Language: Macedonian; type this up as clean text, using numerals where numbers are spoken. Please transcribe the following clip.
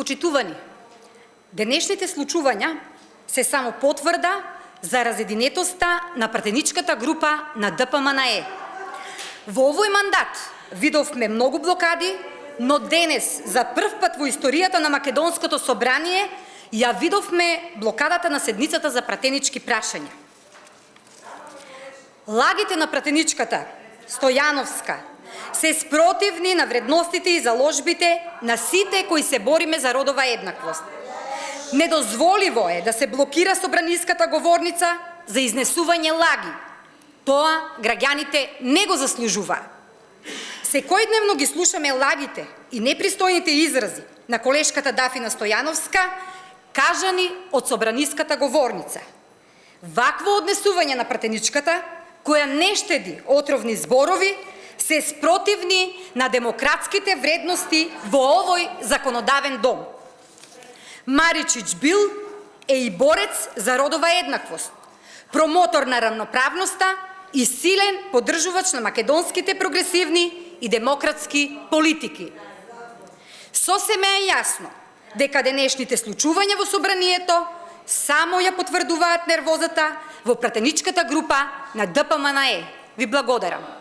Почитувани, денешните случувања се само потврда за разединетоста на пратеничката група на ДПМНЕ. Во овој мандат видовме многу блокади, но денес за прв пат во историјата на Македонското собрание ја видовме блокадата на седницата за пратенички прашања. Лагите на пратеничката Стојановска се спротивни на вредностите и заложбите на сите кои се бориме за родова еднаквост. Недозволиво е да се блокира собраниската говорница за изнесување лаги. Тоа граѓаните не го заслужува. Секојдневно ги слушаме лагите и непристојните изрази на колешката Дафина Стојановска, кажани од собраниската говорница. Вакво однесување на пратеничката, која не штеди отровни зборови, се спротивни на демократските вредности во овој законодавен дом. Маричич бил е и борец за родова еднаквост, промотор на равноправноста и силен поддржувач на македонските прогресивни и демократски политики. Сосема е јасно дека денешните случувања во собранието само ја потврдуваат нервозата во пратеничката група на ДПМНЕ. Ви благодарам.